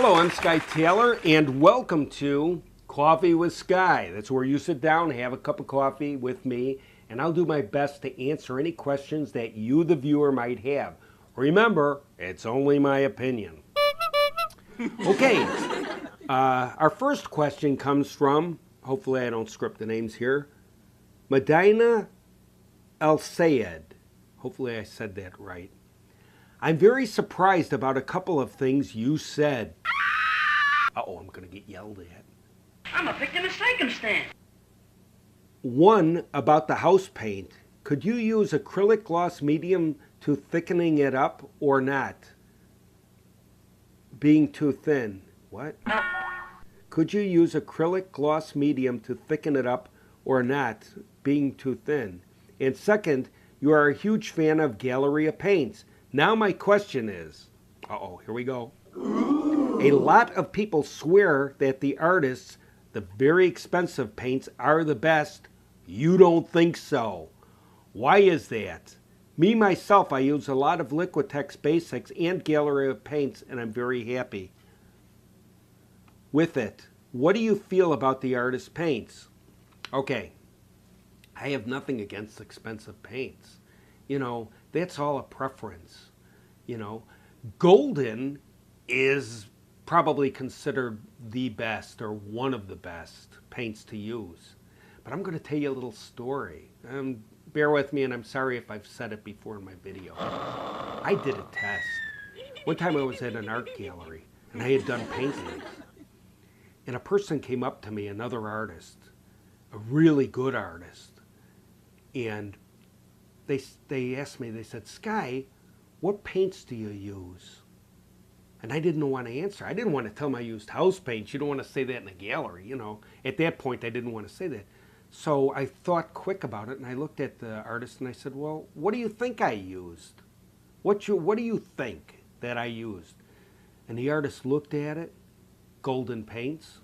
Hello, I'm Skye Taylor, and welcome to Coffee with Skye. That's where you sit down, have a cup of coffee with me, and I'll do my best to answer any questions that you, the viewer, might have. Remember, it's only my opinion. Okay, our first question comes from, hopefully I don't script the names here, Medina El Sayed. Hopefully I said that right. I'm very surprised about a couple of things you said. Uh-oh, I'm going to get yelled at. I'm a victim of circumstance. One, about the house paint. Could you use acrylic gloss medium to thickening it up or not? Being too thin. What? Could you use acrylic gloss medium to thicken it up or not? Being too thin. And second, you are a huge fan of Galleria paints. Now my question is, uh-oh, here we go. A lot of people swear that the artists, the very expensive paints, are the best. You don't think so. Why is that? Me, myself, I use a lot of Liquitex Basics and Galleria paints, and I'm very happy with it. What do you feel about the artist's paints? Okay, I have nothing against expensive paints. You know, that's all a preference. You know, golden is probably considered the best or one of the best paints to use. But I'm going to tell you a little story. Bear with me, and I'm sorry if I've said it before in my video. I did a test. One time I was at an art gallery, and I had done paintings. And a person came up to me, another artist, a really good artist, and they asked me, they said, Skye, what paints do you use? And I didn't want to answer. I didn't want to tell them I used house paints. You don't want to say that in a gallery, you know. At that point, I didn't want to say that. So I thought quick about it, and I looked at the artist, and I said, well, what do you think I used? What do you think that I used? And the artist looked at it, golden paints,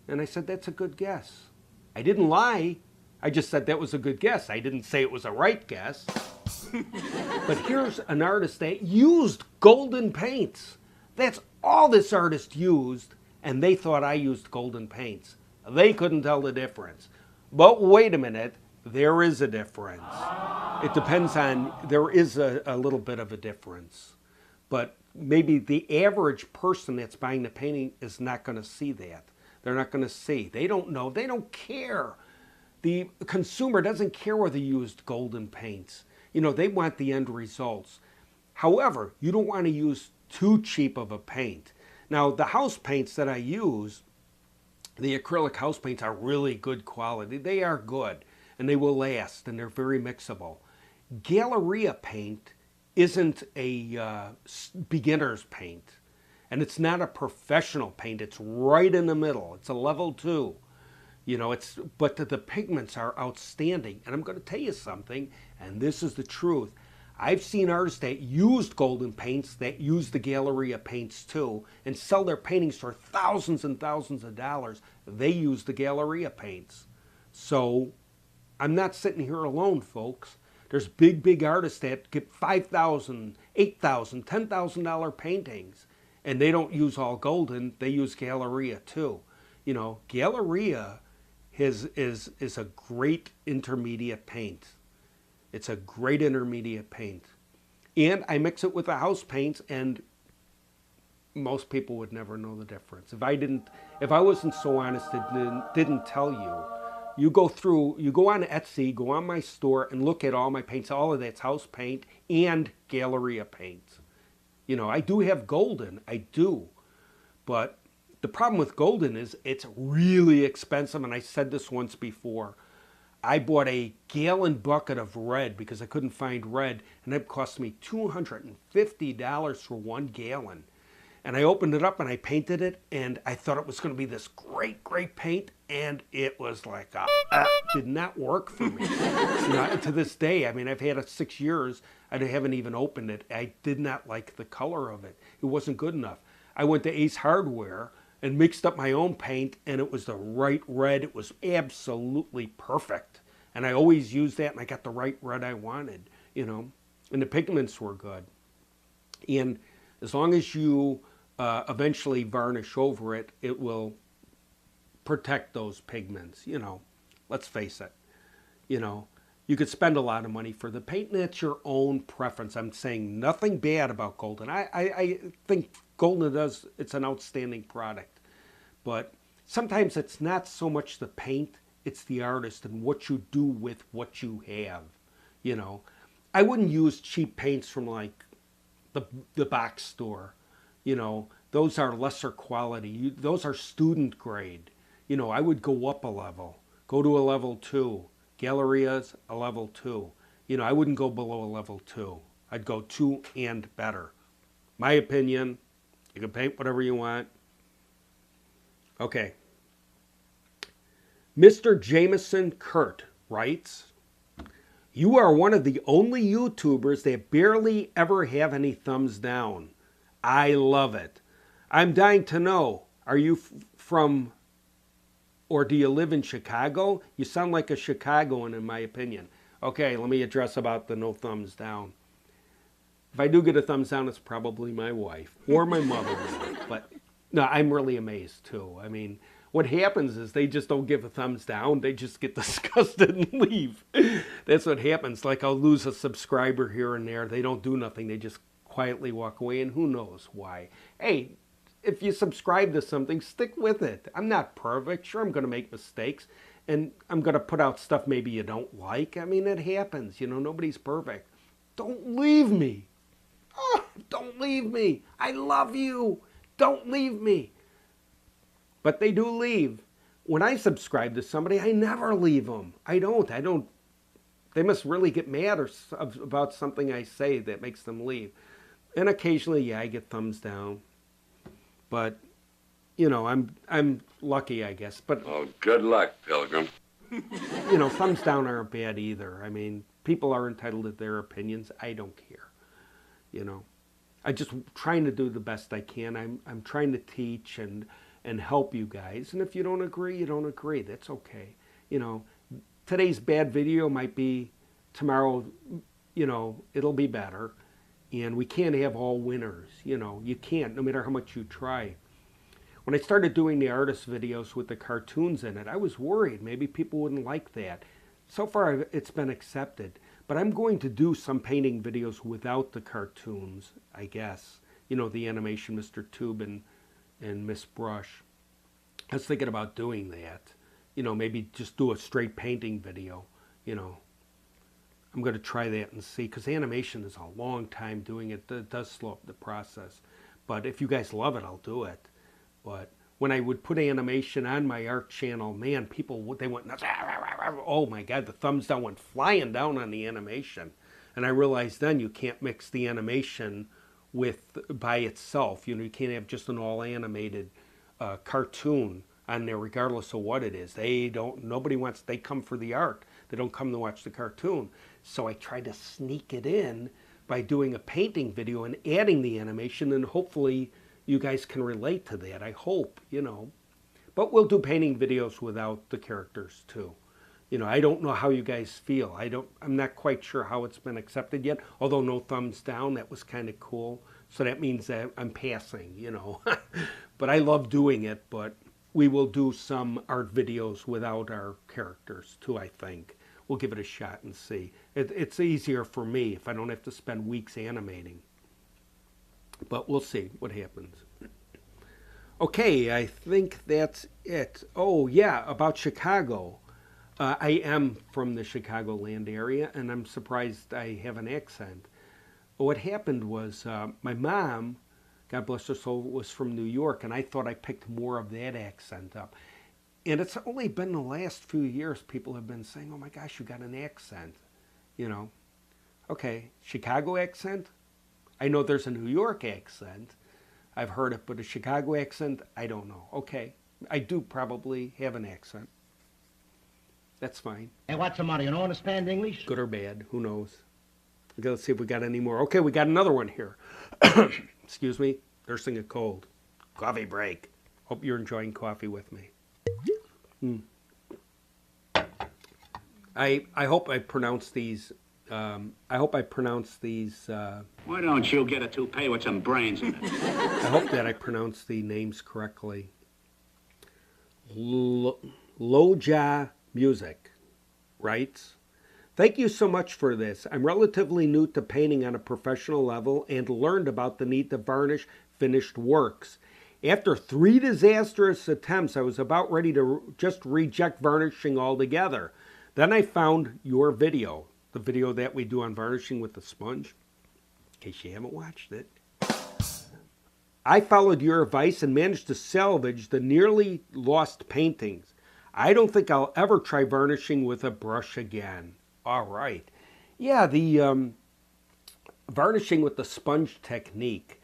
and I said, that's a good guess. I didn't lie. I just said that was a good guess. I didn't say it was a right guess. But here's an artist that used golden paints. That's all this artist used, and they thought I used golden paints. They couldn't tell the difference. But wait a minute, there is a difference. It depends on, there is a little bit of a difference. But maybe the average person that's buying the painting is not going to see that. They're not going to see. They don't know. They don't care. The consumer doesn't care whether you used golden paints. You know, they want the end results. However, you don't want to use too cheap of a paint. Now, the house paints that I use, the acrylic house paints, are really good quality. They are good, and they will last, and they're very mixable. Galleria paint isn't a beginner's paint, and it's not a professional paint. It's right in the middle. It's a level 2. You know, but the pigments are outstanding. And I'm going to tell you something, and this is the truth. I've seen artists that used golden paints that use the Galleria paints too and sell their paintings for thousands and thousands of dollars. They use the Galleria paints. So I'm not sitting here alone, folks. There's big artists that get $5,000, $8,000, $10,000 paintings, and they don't use all golden. They use Galleria too. You know, Galleria is a great intermediate paint. It's a great intermediate paint. And I mix it with the house paints, and most people would never know the difference. If I wasn't so honest and didn't tell you, you go on Etsy, go on my store and look at all my paints. All of that's house paint and Galleria paint. You know, I do have golden, I do. But the problem with golden is it's really expensive, and I said this once before. I bought a gallon bucket of red because I couldn't find red, and it cost me $250 for 1 gallon. And I opened it up and I painted it, and I thought it was going to be this great paint, and it was like did not work for me. You know, to this day, I mean, I've had it 6 years. I haven't even opened it. I did not like the color of it. It wasn't good enough. I went to Ace Hardware and mixed up my own paint, and it was the right red. It was absolutely perfect. And I always used that, and I got the right red I wanted, you know. And the pigments were good. And as long as you eventually varnish over it, it will protect those pigments. You know, let's face it. You know, you could spend a lot of money for the paint, and it's your own preference. I'm saying nothing bad about Golden. I think Golden it's an outstanding product. But sometimes it's not so much the paint, it's the artist and what you do with what you have. You know, I wouldn't use cheap paints from like the box store. You know, those are lesser quality. Those are student grade. You know, I would go up a level, go to a level 2. Galleria's a level 2. You know, I wouldn't go below a level 2. I'd go 2 and better. My opinion. You can paint whatever you want. Okay. Mr. Jameson Kurt writes, you are one of the only YouTubers that barely ever have any thumbs down. I love it. I'm dying to know, are you from, or do you live in Chicago? You sound like a Chicagoan in my opinion. Okay, let me address about the no thumbs down. If I do get a thumbs down, it's probably my wife or my mother. But no, I'm really amazed too. I mean, what happens is they just don't give a thumbs down. They just get disgusted and leave. That's what happens. Like I'll lose a subscriber here and there. They don't do nothing. They just quietly walk away, and who knows why. Hey, if you subscribe to something, stick with it. I'm not perfect. Sure, I'm going to make mistakes, and I'm going to put out stuff maybe you don't like. I mean, it happens. You know, nobody's perfect. Don't leave me. Oh, don't leave me. I love you. Don't leave me. But they do leave. When I subscribe to somebody, I never leave them. I don't. They must really get mad about something I say that makes them leave. And occasionally, yeah, I get thumbs down. But, you know, I'm lucky, I guess. But oh, good luck, Pilgrim. You know, thumbs down aren't bad either. I mean, people are entitled to their opinions. I don't care. You know, I'm just trying to do the best I can. I'm trying to teach and help you guys. And if you don't agree, you don't agree. That's okay. You know, today's bad video might be tomorrow, you know, it'll be better. And we can't have all winners. You know, you can't, no matter how much you try. When I started doing the artist videos with the cartoons in it, I was worried maybe people wouldn't like that. So far, it's been accepted. But I'm going to do some painting videos without the cartoons, I guess. You know, the animation, Mr. Tube and Miss Brush. I was thinking about doing that. You know, maybe just do a straight painting video. You know, I'm going to try that and see. Because animation is a long time doing it. It does slow up the process. But if you guys love it, I'll do it. But when I would put animation on my art channel, man, people, they went nuts. Oh my God, the thumbs down went flying down on the animation. And I realized then you can't mix the animation by itself. You know, you can't have just an all animated cartoon on there regardless of what it is. They come for the art. They don't come to watch the cartoon. So I tried to sneak it in by doing a painting video and adding the animation, and hopefully you guys can relate to that. I hope, you know. But we'll do painting videos without the characters too. You know, I don't know how you guys feel. I'm not quite sure how it's been accepted yet. Although no thumbs down, that was kind of cool. So that means that I'm passing, you know. But I love doing it, but we will do some art videos without our characters too, I think. We'll give it a shot and see. It's easier for me if I don't have to spend weeks animating. But we'll see what happens. Okay, I think that's it. Oh, yeah, about Chicago. I am from the Chicagoland area, and I'm surprised I have an accent. What happened was my mom, God bless her soul, was from New York, and I thought I picked more of that accent up. And it's only been the last few years people have been saying, oh my gosh, you got an accent, you know. Okay, Chicago accent? I know there's a New York accent. I've heard it, but a Chicago accent, I don't know. Okay, I do probably have an accent. That's fine. Hey, what's the matter? You don't understand English? Good or bad, who knows. Okay, let's see if we got any more. Okay, we got another one here. Excuse me, nursing a cold. Coffee break. Hope you're enjoying coffee with me. I hope I pronounced these I hope I pronounced these. Why don't you get a toupee with some brains in it? I hope that I pronounced the names correctly. Loja Music writes, "Thank you so much for this. I'm relatively new to painting on a professional level and learned about the need to varnish finished works. After 3 disastrous attempts, I was about ready to just reject varnishing altogether. Then I found your video, the video that we do on varnishing with the sponge, in case you haven't watched it. I followed your advice and managed to salvage the nearly lost paintings. I don't think I'll ever try varnishing with a brush again." All right. Yeah, the varnishing with the sponge technique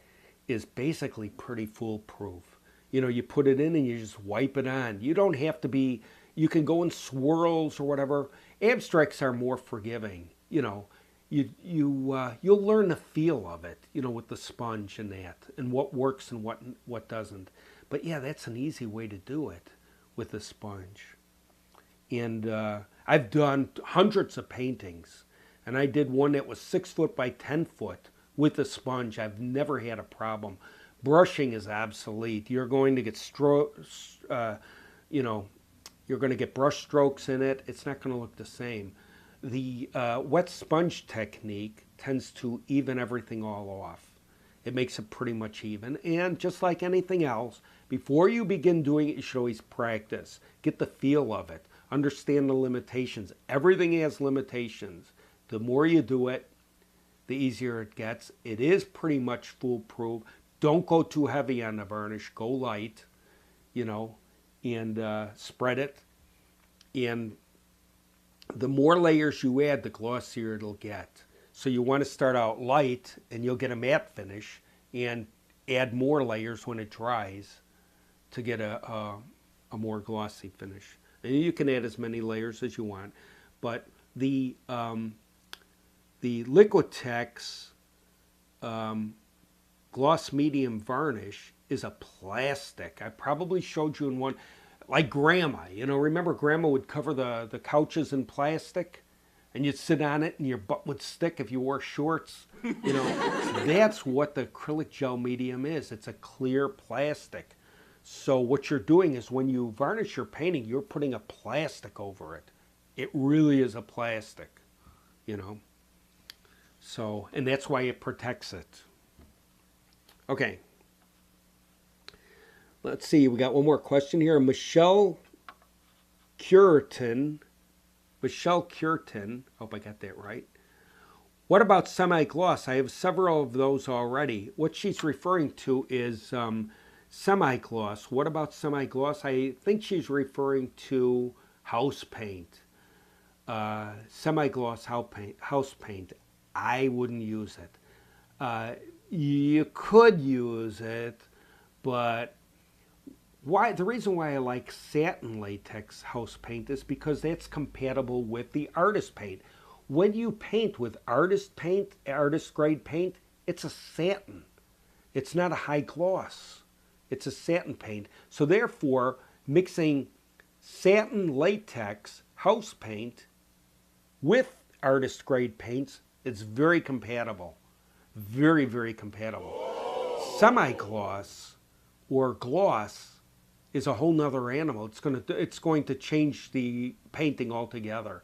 is basically pretty foolproof. You know, you put it in and you just wipe it on. You don't have to be, you can go in swirls or whatever. Abstracts are more forgiving. You know, you'll learn the feel of it, you know, with the sponge and that, and what works and what doesn't. But yeah, that's an easy way to do it with the sponge. And I've done hundreds of paintings, and I did one that was 6 foot by 10 foot with the sponge. I've never had a problem. Brushing is obsolete. You're going to get you're going to get brush strokes in it. It's not going to look the same. The wet sponge technique tends to even everything all off. It makes it pretty much even. And just like anything else, before you begin doing it, you should always practice. Get the feel of it. Understand the limitations. Everything has limitations. The more you do it, the easier it gets. It is pretty much foolproof. Don't go too heavy on the varnish. Go light, you know, and spread it. And the more layers you add, the glossier it'll get. So you want to start out light, and you'll get a matte finish, and add more layers when it dries to get a more glossy finish. And you can add as many layers as you want. But the Liquitex gloss medium varnish is a plastic. I probably showed you in one, like Grandma. You know, remember Grandma would cover the couches in plastic? And you'd sit on it and your butt would stick if you wore shorts. You know, that's what the acrylic gel medium is. It's a clear plastic. So what you're doing is when you varnish your painting, you're putting a plastic over it. It really is a plastic, you know. So, and that's why it protects it. Okay. Let's see, we got one more question here. Michelle Curtin, hope I got that right. What about semi-gloss? I have several of those already. What she's referring to is semi-gloss. What about semi-gloss? I think she's referring to house paint. Semi-gloss house paint. I wouldn't use it. You could use it, but the reason why I like satin latex house paint is because that's compatible with the artist paint. When you paint with artist paint, artist grade paint, it's a satin. It's not a high gloss. It's a satin paint. So therefore, mixing satin latex house paint with artist grade paints is very compatible. Very, very compatible. Semi-gloss or gloss is a whole nother animal. It's going to change the painting altogether.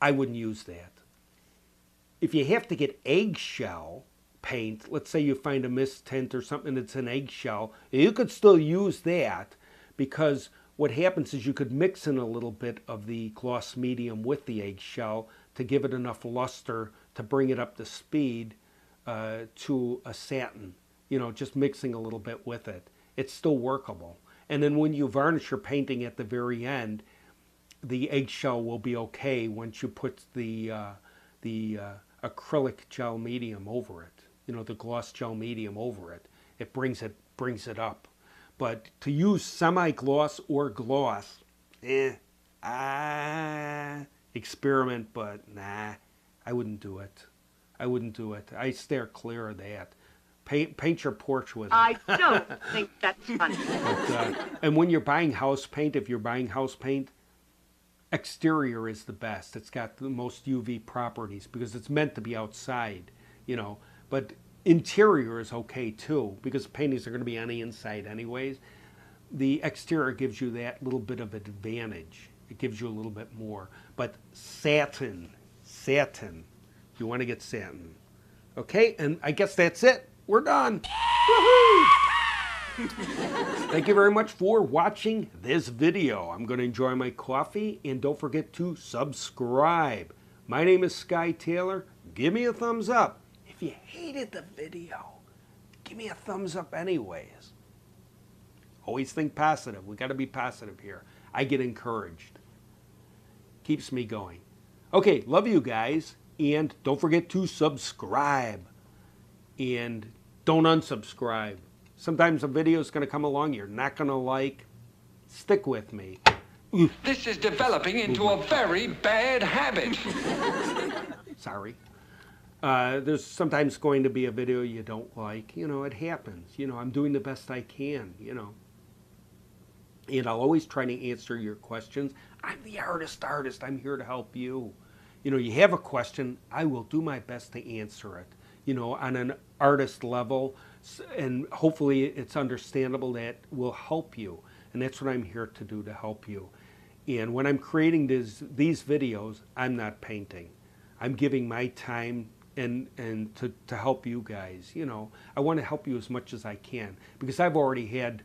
I wouldn't use that. If you have to get eggshell paint, let's say you find a mist tint or something that's an eggshell, you could still use that, because what happens is you could mix in a little bit of the gloss medium with the eggshell to give it enough luster to bring it up to speed to a satin. You know, just mixing a little bit with it. It's still workable. And then when you varnish your painting at the very end, the eggshell will be okay once you put the acrylic gel medium over it. You know, the gloss gel medium over it. It brings it up. But to use semi-gloss or gloss, experiment, but nah, I wouldn't do it. I steer clear of that. Paint your porch with it. I don't think that's funny. But, and when you're buying house paint, if you're buying house paint, exterior is the best. It's got the most UV properties because it's meant to be outside, you know. But interior is okay too because paintings are going to be on the inside anyways. The exterior gives you that little bit of advantage. It gives you a little bit more. But satin, you want to get satin. Okay, and I guess that's it. We're done. Woohoo! Thank you very much for watching this video. I'm going to enjoy my coffee, and don't forget to subscribe. My name is Skye Taylor. Give me a thumbs up. If you hated the video, give me a thumbs up anyways. Always think positive. We got to be positive here. I get encouraged. Keeps me going. Okay, love you guys. And don't forget to subscribe. And don't unsubscribe. Sometimes a video is going to come along you're not going to like. Stick with me. This is developing into a very bad habit. Sorry. There's sometimes going to be a video you don't like. You know, it happens. You know, I'm doing the best I can, you know. And I'll always try to answer your questions. I'm the artist. I'm here to help you. You know, you have a question, I will do my best to answer it, you know, on an artist level, and hopefully it's understandable that will help you. And that's what I'm here to do, to help you. And when I'm creating these videos, I'm not painting. I'm giving my time and to help you guys. You know, I want to help you as much as I can because I've already had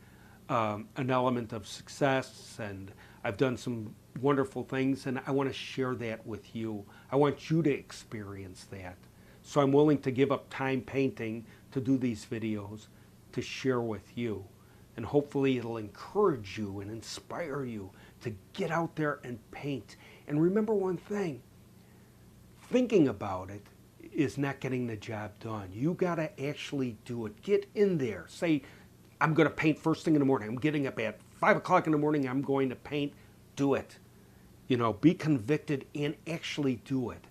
an element of success, and I've done some wonderful things, and I want to share that with you. I want you to experience that. So I'm willing to give up time painting to do these videos to share with you. And hopefully it'll encourage you and inspire you to get out there and paint. And remember one thing, thinking about it is not getting the job done. You got to actually do it. Get in there. Say, I'm going to paint first thing in the morning. I'm getting up at 5 o'clock in the morning. I'm going to paint. Do it. You know, be convicted and actually do it.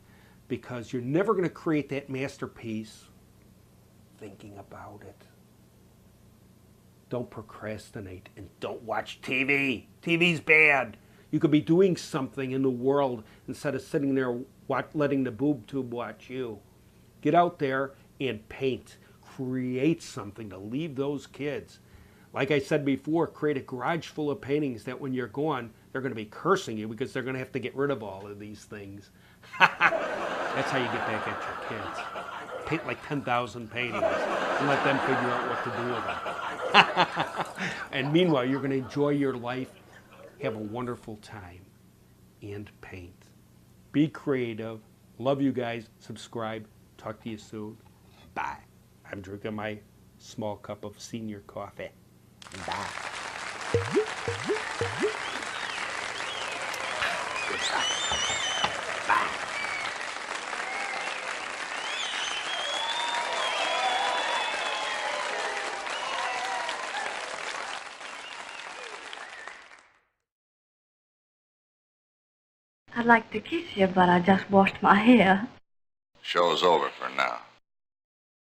Because you're never going to create that masterpiece thinking about it. Don't procrastinate and don't watch TV. TV's bad. You could be doing something in the world instead of sitting there letting the boob tube watch you. Get out there and paint. Create something to leave those kids. Like I said before, create a garage full of paintings that when you're gone, they're going to be cursing you because they're going to have to get rid of all of these things. That's how you get back at your kids. Paint like 10,000 paintings and let them figure out what to do with them. And meanwhile, you're going to enjoy your life, have a wonderful time, and paint. Be creative. Love you guys. Subscribe. Talk to you soon. Bye. I'm drinking my small cup of senior coffee. Bye. Bye. I'd like to kiss you, but I just washed my hair. Show's over for now.